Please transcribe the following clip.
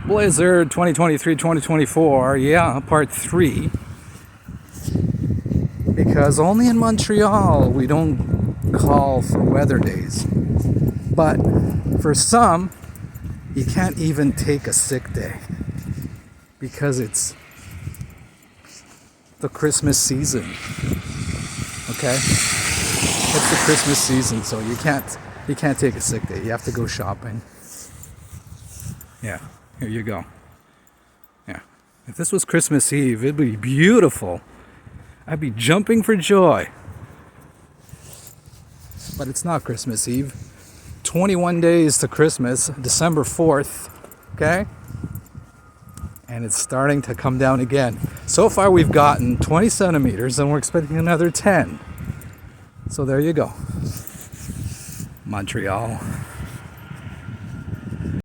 Blizzard 2023-2024, yeah, part 3. Because only in Montreal we don't call for weather days. But for some, you can't even take a sick day because it's the Christmas season. Okay? It's the Christmas season, so you can't take a sick day. You have to go shopping. Yeah, here you go. Yeah. If this was Christmas Eve, it'd be beautiful. I'd be jumping for joy. But it's not Christmas Eve. 21 days to Christmas, December 4th. Okay? And it's starting to come down again. So far we've gotten 20 centimeters and we're expecting another 10. So there you go. Montreal.